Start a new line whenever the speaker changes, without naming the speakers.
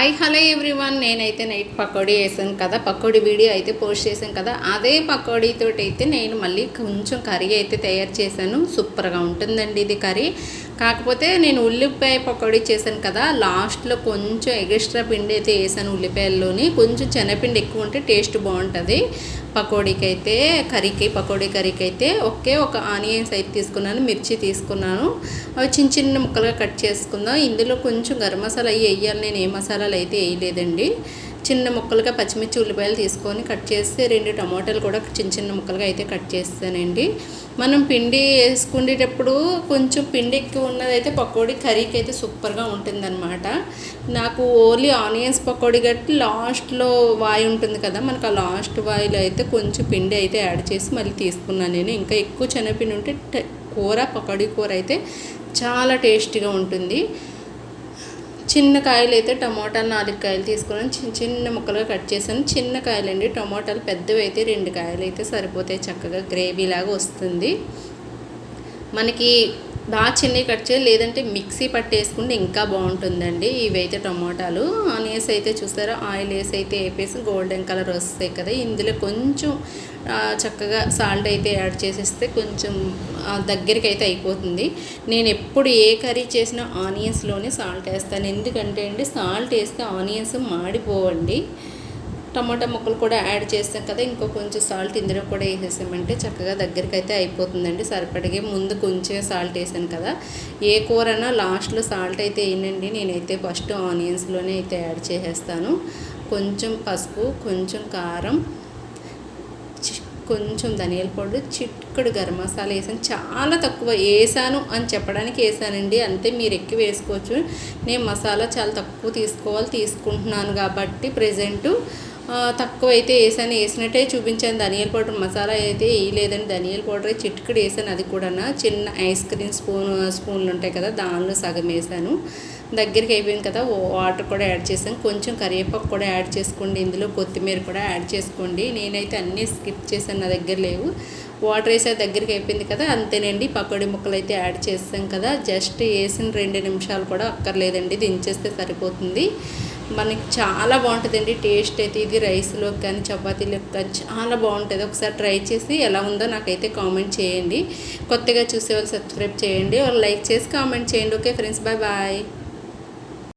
Hi hello everyone, నేనైతే night pakodi వేసాను కదా, పకోడీ వీడియో అయితే పోస్ట్ చేశాను కదా. అదే పకోడీతో అయితే నేను మళ్ళీ కొంచెం కర్రీ అయితే తయారు చేశాను. సూపర్గా ఉంటుందండి ఇది కర్రీ. కాకపోతే నేను ఉల్లిపాయ పకోడీ చేశాను కదా, లాస్ట్లో కొంచెం ఎక్స్ట్రా పిండి అయితే వేసాను. ఉల్లిపాయల్లోని కొంచెం శనగపిండి ఎక్కువ ఉంటే టేస్ట్ బాగుంటుంది పకోడీకి అయితే. పకోడీ కర్రీకి అయితే ఒక ఆనియన్స్ అయితే తీసుకున్నాను, మిర్చి తీసుకున్నాను. అవి చిన్న చిన్న ముక్కలుగా కట్ చేసుకుందాం. ఇందులో కొంచెం గరం మసాలా అవి వేయాలి. నేను ఏ మసాలాలు అయితే వేయలేదండి. చిన్న ముక్కలుగా పచ్చిమిర్చి ఉల్లిపాయలు తీసుకొని కట్ చేస్తే 2 టమాటాలు కూడా చిన్న చిన్న ముక్కలుగా అయితే కట్ చేస్తానండి. మనం పిండి వేసుకునేటప్పుడు కొంచెం పిండి ఎక్కువ ఉన్నదైతే పకోడీ కర్రీకి అయితే సూపర్గా ఉంటుందన్నమాట. నాకు ఓన్లీ ఆనియన్స్ పకోడీ గట్టి లాస్ట్లో వాయి ఉంటుంది కదా, మనకు ఆ లాస్ట్ వాయిలో అయితే కొంచెం పిండి అయితే యాడ్ చేసి మళ్ళీ తీసుకున్నాను నేను. ఇంకా ఎక్కువ శనగపిండి ఉంటే పకోడీ కూర అయితే చాలా టేస్టీగా ఉంటుంది. చిన్న కాయలు అయితే టమోటాలు 4 కాయలు తీసుకున్నాను, చిన్న చిన్న ముక్కలుగా కట్ చేశాను. చిన్న కాయలండి, టమోటాలు పెద్దవి అయితే 2 కాయలు అయితే సరిపోతాయి. చక్కగా గ్రేవీ లాగా వస్తుంది. మనకి బాగా చిన్నవి కట్ చేయాలి, లేదంటే మిక్సీ పట్టేసుకుంటే ఇంకా బాగుంటుందండి. ఇవైతే టమోటాలు. ఆనియన్స్ అయితే చూస్తారా, ఆయిల్ వేసి అయితే వేపేసి గోల్డెన్ కలర్ వస్తాయి కదా. ఇందులో కొంచెం చక్కగా సాల్ట్ అయితే యాడ్ చేసేస్తే కొంచెం దగ్గరికి అయితే అయిపోతుంది. నేను ఎప్పుడు ఏ కర్రీ చేసినా ఆనియన్స్లోనే సాల్ట్ వేస్తాను. ఎందుకంటే అండి, సాల్ట్ వేస్తే ఆనియన్స్ మాడిపోవండి. టమాటా ముక్కలు కూడా యాడ్ చేస్తాం కదా, ఇంకో కొంచెం సాల్ట్ ఇందులో కూడా వేసేసామంటే చక్కగా దగ్గరికి అయితే అయిపోతుందండి. సరిపడగే ముందు కొంచెం సాల్ట్ వేసాను కదా. ఏ కూరనా లాస్ట్లో సాల్ట్ అయితే వేయనండి. నేనైతే ఫస్ట్ ఆనియన్స్లోనే అయితే యాడ్ చేసేస్తాను. కొంచెం పసుపు, కొంచెం కారం, కొంచెం ధనియాల పౌడర్, చిటికెడు గరం మసాలా వేసాను. చాలా తక్కువ వేసాను అని చెప్పడానికి వేసానండి, అంతే. మీరు ఎక్కువ వేసుకోవచ్చు. నేను మసాలా చాలా తక్కువ తీసుకుంటున్నాను కాబట్టి ప్రజెంటు తక్కువ అయితే వేసినట్టే చూపించాను. ధనియాల పౌడర్ మసాలా అయితే వేయలేదండి. ధనియాల పౌడర్ చిటికెడు వేసాను, అది కూడా చిన్న ఐస్ క్రీమ్ స్పూన్లు ఉంటాయి కదా, దానిలో సగం వేసాను. దగ్గరికి అయిపోయింది కదా, వాటర్ కూడా యాడ్ చేసాను. కొంచెం కరివేపాకు కూడా యాడ్ చేసుకోండి. ఇందులో కొత్తిమీర కూడా యాడ్ చేసుకోండి. నేనైతే అన్నీ స్కిప్ చేశాను, నా దగ్గర లేవు. వాటర్ వేసే దగ్గరికి అయిపోయింది కదా, అంతేనండి. పకోడీ ముక్కలు అయితే యాడ్ చేస్తాం కదా, జస్ట్ వేసిన 2 నిమిషాలు కూడా అక్కర్లేదండి, దించేస్తే సరిపోతుంది. మనకి చాలా బాగుంటుందండి టేస్ట్ అయితే. ఇది రైస్లోకి కానీ చపాతీలోకి కానీ చాలా బాగుంటుంది. ఒకసారి ట్రై చేసి ఎలా ఉందో నాకైతే కామెంట్ చేయండి. కొత్తగా చూసే వాళ్ళు సబ్స్క్రైబ్ చేయండి, వాళ్ళు లైక్ చేసి కామెంట్ చేయండి. Okay friends, bye bye.